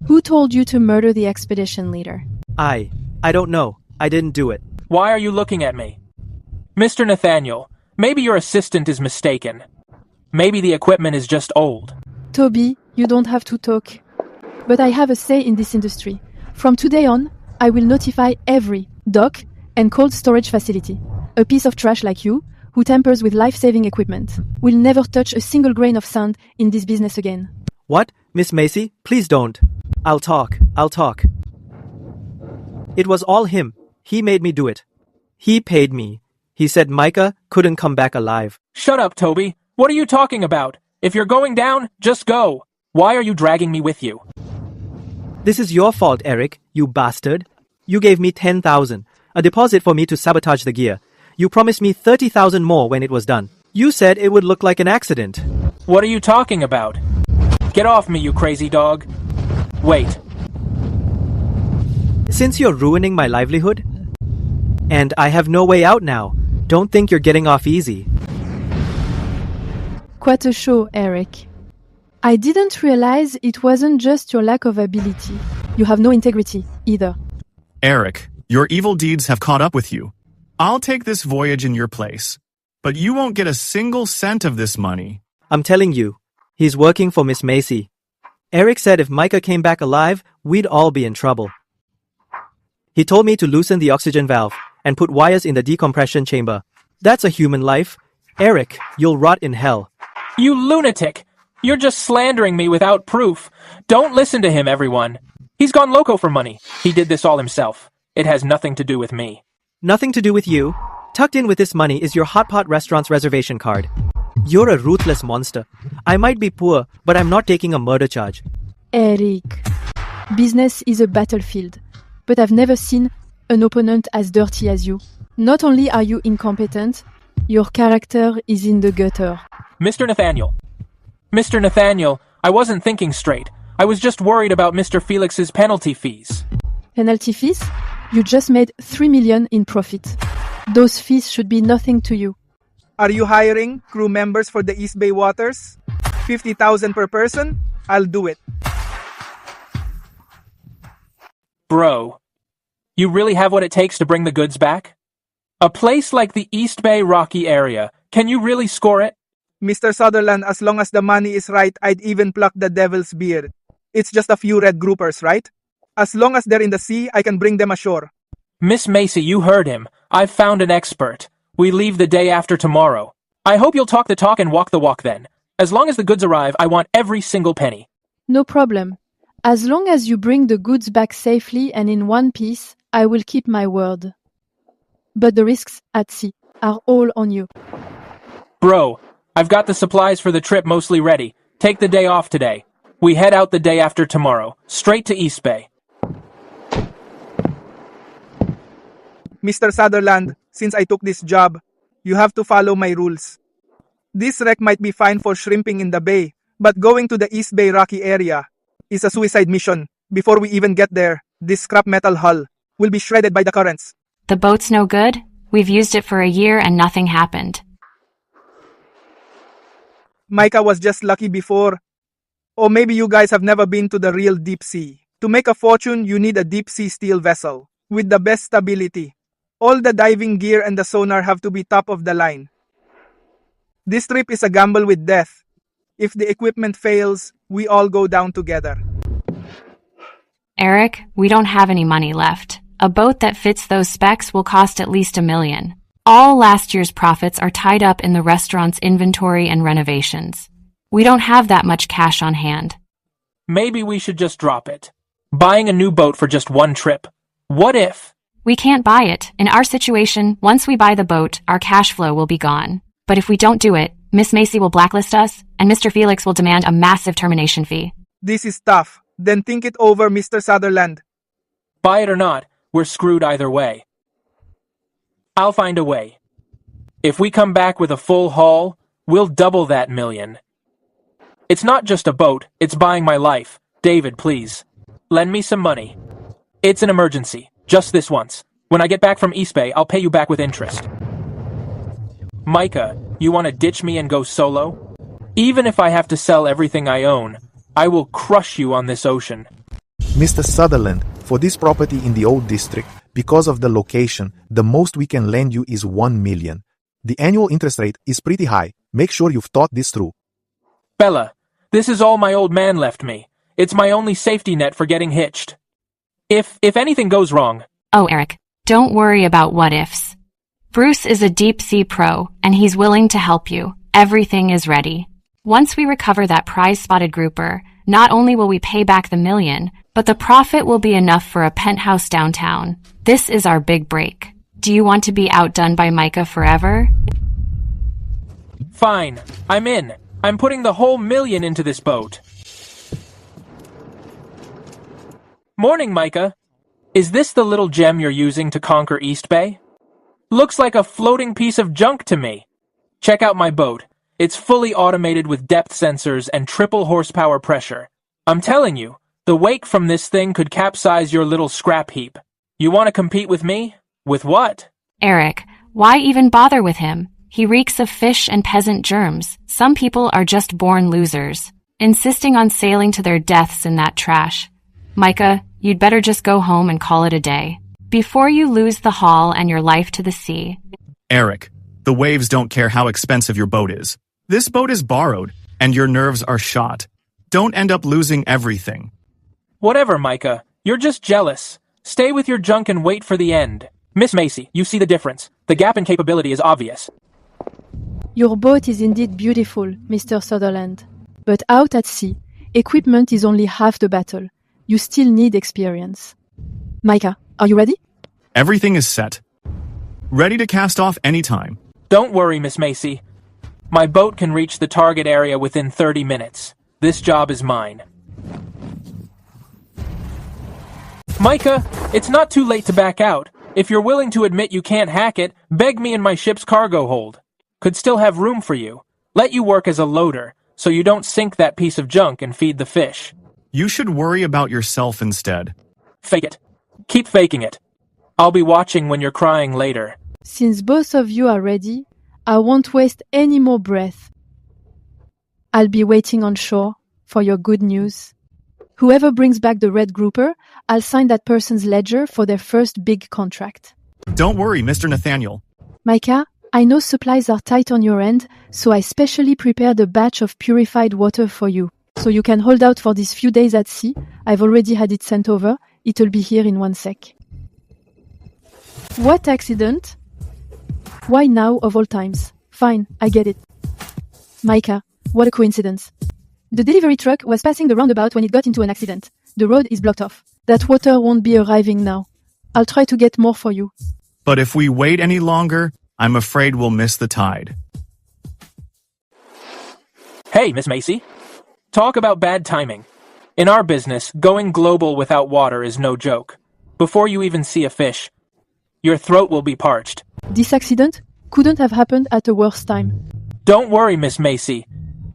Who told you to murder the expedition leader? I don't know. I didn't do it. Why are you looking at me? Mr. Nathaniel, maybe your assistant is mistaken. Maybe the equipment is just old. Toby, you don't have to talk. But I have a say in this industry. From today on, I will notify every dock and cold storage facility. A piece of trash like you, who tampers with life-saving equipment, will never touch a single grain of sand in this business again. What? Miss Macy, please don't. I'll talk. It was all him. He made me do it. He paid me. He said Micah couldn't come back alive. Shut up, Toby. What are you talking about? If you're going down, just go. Why are you dragging me with you? This is your fault, Eric, you bastard. You gave me 10,000, a deposit for me to sabotage the gear. You promised me 30,000 more when it was done. You said it would look like an accident. What are you talking about? Get off me, you crazy dog. Wait. Since you're ruining my livelihood, and I have no way out now, don't think you're getting off easy. Quite a show, Eric. I didn't realize it wasn't just your lack of ability. You have no integrity, either. Eric, your evil deeds have caught up with you. I'll take this voyage in your place, but you won't get a single cent of this money. I'm telling you, he's working for Miss Macy. Eric said if Micah came back alive, we'd all be in trouble. He told me to loosen the oxygen valve and put wires in the decompression chamber. That's a human life. Eric, you'll rot in hell. You lunatic! You're just slandering me without proof. Don't listen to him, everyone. He's gone loco for money. He did this all himself. It has nothing to do with me. Nothing to do with you. Tucked in with this money is your Hot Pot restaurant's reservation card. You're a ruthless monster. I might be poor, but I'm not taking a murder charge. Eric, business is a battlefield, but I've never seen an opponent as dirty as you. Not only are you incompetent, your character is in the gutter. Mr. Nathaniel, I wasn't thinking straight. I was just worried about Mr. Felix's penalty fees. Penalty fees? You just made 3 million in profit. Those fees should be nothing to you. Are you hiring crew members for the East Bay waters? 50,000 per person? I'll do it. Bro, you really have what it takes to bring the goods back? A place like the East Bay Rocky area, can you really score it? Mr. Sutherland, as long as the money is right, I'd even pluck the devil's beard. It's just a few red groupers, right? As long as they're in the sea, I can bring them ashore. Miss Macy, you heard him. I've found an expert. We leave the day after tomorrow. I hope you'll talk the talk and walk the walk then. As long as the goods arrive, I want every single penny. No problem. As long as you bring the goods back safely and in one piece, I will keep my word. But the risks at sea are all on you. Bro, I've got the supplies for the trip mostly ready. Take the day off today. We head out the day after tomorrow, straight to East Bay. Mr. Sutherland, since I took this job, you have to follow my rules. This wreck might be fine for shrimping in the bay, but going to the East Bay Rocky area is a suicide mission before we even get there. This scrap metal hull will be shredded by the currents. The boat's no good? We've used it for a year and nothing happened. Micah was just lucky before. Or maybe you guys have never been to the real deep sea. To make a fortune, you need a deep sea steel vessel with the best stability. All the diving gear and the sonar have to be top of the line. This trip is a gamble with death. If the equipment fails, we all go down together. Eric, we don't have any money left. A boat that fits those specs will cost at least $1 million. All last year's profits are tied up in the restaurant's inventory and renovations. We don't have that much cash on hand. Maybe we should just drop it. Buying a new boat for just one trip. What if? We can't buy it. In our situation, once we buy the boat, our cash flow will be gone. But if we don't do it, Miss Macy will blacklist us, and Mr. Felix will demand a massive termination fee. This is tough. Then think it over, Mr. Sutherland. Buy it or not, we're screwed either way. I'll find a way. If we come back with a full haul, we'll double that $1 million. It's not just a boat, it's buying my life. David, please. Lend me some money. It's an emergency. Just this once. When I get back from East Bay, I'll pay you back with interest. Micah, you want to ditch me and go solo? Even if I have to sell everything I own, I will crush you on this ocean. Mr. Sutherland, for this property in the old district, because of the location, the most we can lend you is $1 million. The annual interest rate is pretty high. Make sure you've thought this through. Bella, this is all my old man left me. It's my only safety net for getting hitched. If anything goes wrong... Oh, Eric, don't worry about what-ifs. Bruce is a deep-sea pro, and he's willing to help you. Everything is ready. Once we recover that prize-spotted grouper, not only will we pay back the $1 million, but the profit will be enough for a penthouse downtown. This is our big break. Do you want to be outdone by Micah forever? Fine, I'm in. I'm putting the whole $1 million into this boat. Morning, Micah. Is this the little gem you're using to conquer East Bay? Looks like a floating piece of junk to me. Check out my boat. It's fully automated with depth sensors and triple horsepower pressure. I'm telling you, the wake from this thing could capsize your little scrap heap. You want to compete with me? With what? Eric, why even bother with him? He reeks of fish and peasant germs. Some people are just born losers, insisting on sailing to their deaths in that trash. Micah, you'd better just go home and call it a day, before you lose the haul and your life to the sea. Eric, the waves don't care how expensive your boat is. This boat is borrowed, and your nerves are shot. Don't end up losing everything. Whatever, Micah. You're just jealous. Stay with your junk and wait for the end. Miss Macy, you see the difference. The gap in capability is obvious. Your boat is indeed beautiful, Mr. Sutherland. But out at sea, equipment is only half the battle. You still need experience. Micah, are you ready? Everything is set. Ready to cast off anytime. Don't worry, Miss Macy. My boat can reach the target area within 30 minutes. This job is mine. Micah, it's not too late to back out. If you're willing to admit you can't hack it, beg me in my ship's cargo hold. Could still have room for you. Let you work as a loader, so you don't sink that piece of junk and feed the fish. You should worry about yourself instead. Fake it. Keep faking it. I'll be watching when you're crying later. Since both of you are ready, I won't waste any more breath. I'll be waiting on shore for your good news. Whoever brings back the red grouper, I'll sign that person's ledger for their first big contract. Don't worry, Mr. Nathaniel. Micah, I know supplies are tight on your end, so I specially prepared a batch of purified water for you. So you can hold out for these few days at sea. I've already had it sent over. It'll be here in 1 sec. What accident? Why now of all times? Fine, I get it. Micah, what a coincidence. The delivery truck was passing the roundabout when it got into an accident. The road is blocked off. That water won't be arriving now. I'll try to get more for you. But if we wait any longer, I'm afraid we'll miss the tide. Hey, Miss Macy. Talk about bad timing. In our business, going global without water is no joke. Before you even see a fish, your throat will be parched. This accident couldn't have happened at a worse time. Don't worry, Miss Macy.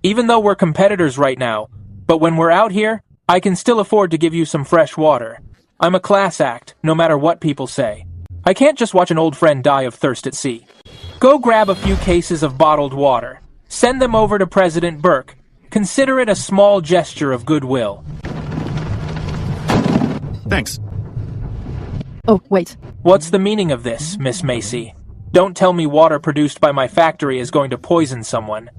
Even though we're competitors right now, but when we're out here, I can still afford to give you some fresh water. I'm a class act, no matter what people say. I can't just watch an old friend die of thirst at sea. Go grab a few cases of bottled water. Send them over to President Burke. Consider it a small gesture of goodwill. Thanks. Oh, wait. What's the meaning of this, Miss Macy? Don't tell me water produced by my factory is going to poison someone.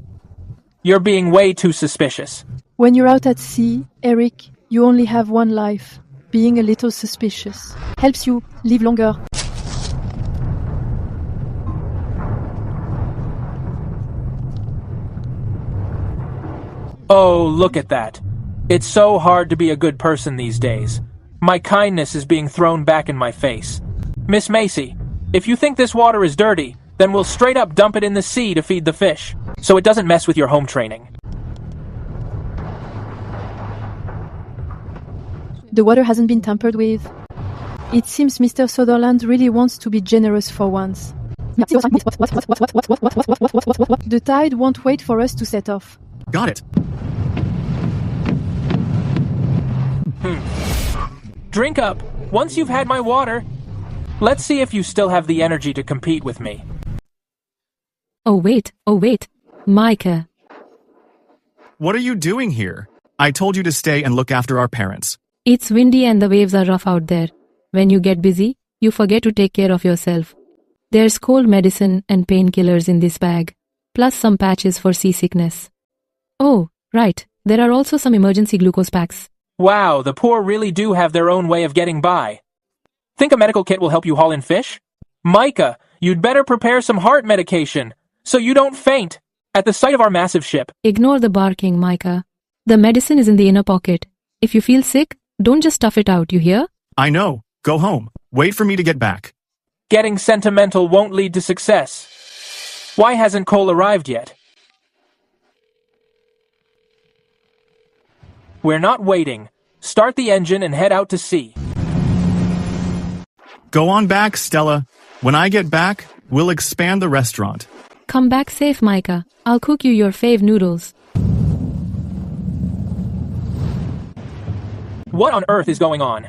You're being way too suspicious. When you're out at sea, Eric, you only have one life. Being a little suspicious helps you live longer. Oh, look at that. It's so hard to be a good person these days. My kindness is being thrown back in my face. Miss Macy, if you think this water is dirty, then we'll straight up dump it in the sea to feed the fish, so it doesn't mess with your home training. The water hasn't been tampered with. It seems Mr. Sutherland really wants to be generous for once. The tide won't wait for us to set off. Got it. Drink up. Once you've had my water, let's see if you still have the energy to compete with me. Oh wait. Micah. What are you doing here? I told you to stay and look after our parents. It's windy and the waves are rough out there. When you get busy, you forget to take care of yourself. There's cold medicine and painkillers in this bag, plus some patches for seasickness. Oh, right. There are also some emergency glucose packs. Wow, the poor really do have their own way of getting by. Think a medical kit will help you haul in fish? Micah, you'd better prepare some heart medication, so you don't faint at the sight of our massive ship. Ignore the barking, Micah. The medicine is in the inner pocket. If you feel sick, don't just stuff it out, you hear? I know. Go home. Wait for me to get back. Getting sentimental won't lead to success. Why hasn't Cole arrived yet? We're not waiting. Start the engine and head out to sea. Go on back, Stella. When I get back, we'll expand the restaurant. Come back safe, Micah. I'll cook you your fave noodles. What on earth is going on?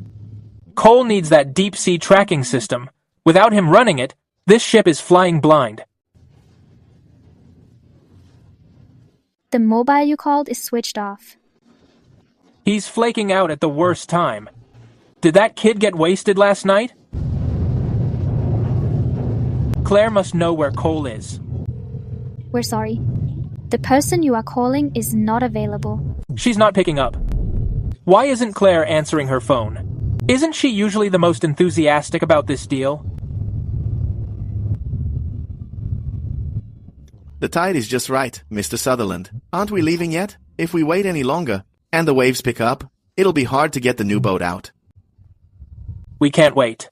Cole needs that deep-sea tracking system. Without him running it, this ship is flying blind. The mobile you called is switched off. He's flaking out at the worst time. Did that kid get wasted last night? Claire must know where Cole is. We're sorry. The person you are calling is not available. She's not picking up. Why isn't Claire answering her phone? Isn't she usually the most enthusiastic about this deal? The tide is just right, Mr. Sutherland. Aren't we leaving yet? If we wait any longer, and the waves pick up, it'll be hard to get the new boat out. We can't wait.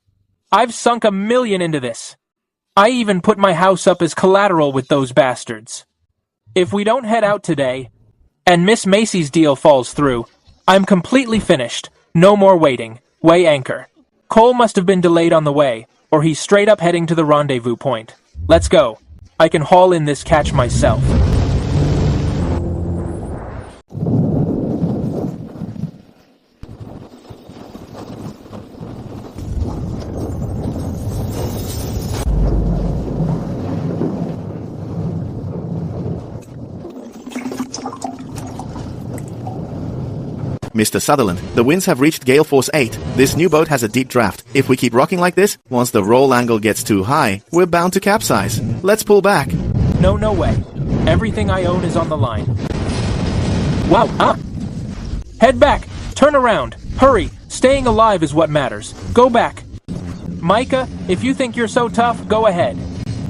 I've sunk $1 million into this. I even put my house up as collateral with those bastards. If we don't head out today, and Miss Macy's deal falls through, I'm completely finished. No more waiting. Weigh anchor. Cole must have been delayed on the way, or he's straight up heading to the rendezvous point. Let's go. I can haul in this catch myself. Mr. Sutherland, the winds have reached gale force 8. This new boat has a deep draft. If we keep rocking like this, once the roll angle gets too high, we're bound to capsize. Let's pull back. No way. Everything I own is on the line. Wow, Head back. Turn around. Hurry. Staying alive is what matters. Go back. Micah, if you think you're so tough, go ahead.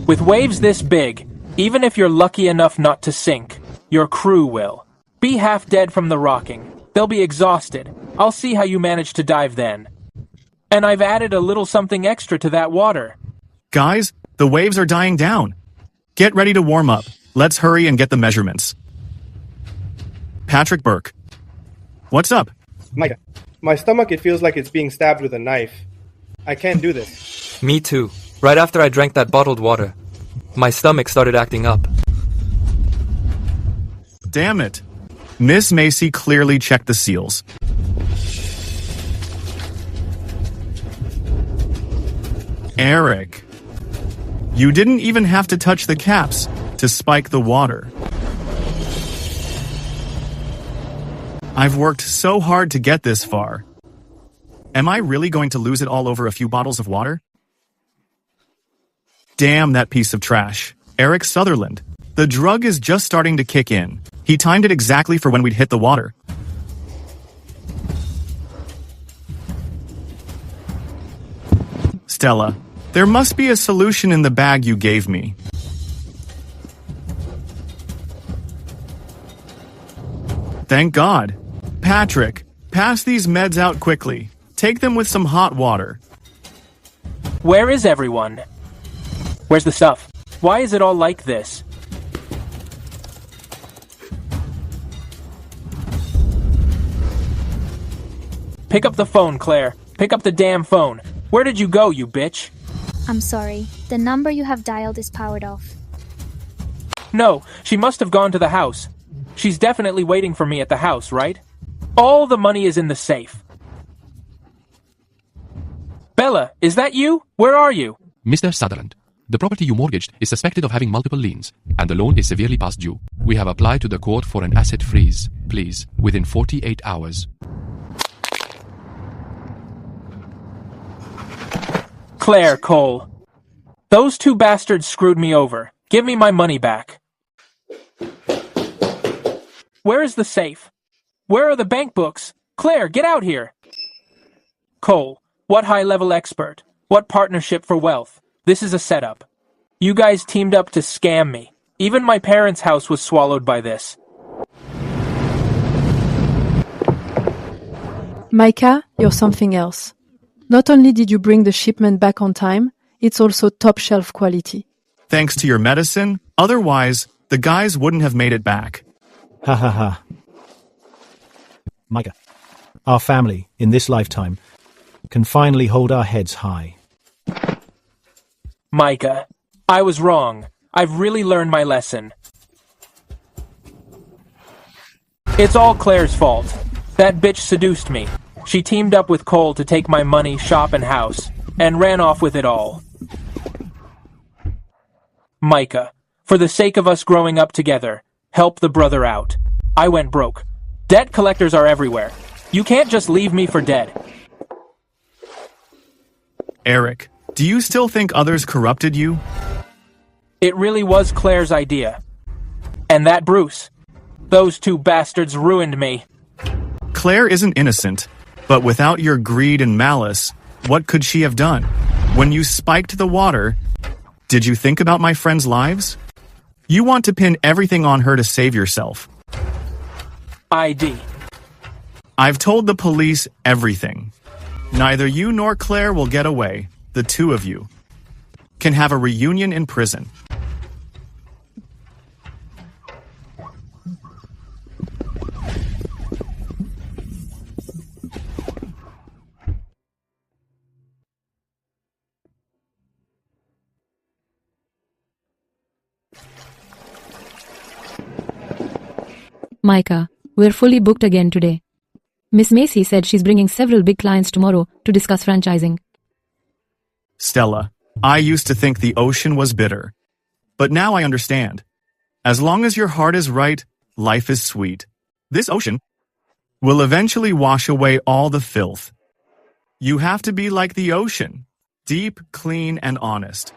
With waves this big, even if you're lucky enough not to sink, your crew will. Be half dead from the rocking. They'll be exhausted. I'll see how you manage to dive then. And I've added a little something extra to that water. Guys, the waves are dying down. Get ready to warm up. Let's hurry and get the measurements. Patrick Burke. What's up? Micah, my stomach, it feels like it's being stabbed with a knife. I can't do this. Me too. Right after I drank that bottled water, my stomach started acting up. Damn it. Miss Macy clearly checked the seals. Eric, you didn't even have to touch the caps to spike the water. I've worked so hard to get this far. Am I really going to lose it all over a few bottles of water? Damn that piece of trash. Eric Sutherland. The drug is just starting to kick in. He timed it exactly for when we'd hit the water. Stella, there must be a solution in the bag you gave me. Thank God. Patrick, pass these meds out quickly. Take them with some hot water. Where is everyone? Where's the stuff? Why is it all like this? Pick up the phone, Claire. Pick up the damn phone. Where did you go, you bitch? I'm sorry. The number you have dialed is powered off. No, she must have gone to the house. She's definitely waiting for me at the house, right? All the money is in the safe. Bella, is that you? Where are you? Mr. Sutherland, the property you mortgaged is suspected of having multiple liens, and the loan is severely past due. We have applied to the court for an asset freeze. Please, within 48 hours. Claire, Cole. Those two bastards screwed me over. Give me my money back. Where is the safe? Where are the bank books? Claire, get out here! Cole, what high-level expert? What partnership for wealth? This is a setup. You guys teamed up to scam me. Even my parents' house was swallowed by this. Micah, you're something else. Not only did you bring the shipment back on time, it's also top-shelf quality. Thanks to your medicine, otherwise, the guys wouldn't have made it back. Ha ha ha. Micah, our family, in this lifetime, can finally hold our heads high. Micah, I was wrong. I've really learned my lesson. It's all Claire's fault. That bitch seduced me. She teamed up with Cole to take my money, shop, and house, and ran off with it all. Micah, for the sake of us growing up together, help the brother out. I went broke. Debt collectors are everywhere. You can't just leave me for dead. Eric, do you still think others corrupted you? It really was Claire's idea. And that Bruce. Those two bastards ruined me. Claire isn't innocent, but without your greed and malice, what could she have done? When you spiked the water, did you think about my friends' lives? You want to pin everything on her to save yourself. ID. I've told the police everything. Neither you nor Claire will get away. The two of you can have a reunion in prison. Micah, we're fully booked again today. Miss Macy said she's bringing several big clients tomorrow to discuss franchising. Stella, I used to think the ocean was bitter. But now I understand. As long as your heart is right, life is sweet. This ocean will eventually wash away all the filth. You have to be like the ocean, deep, clean, and honest.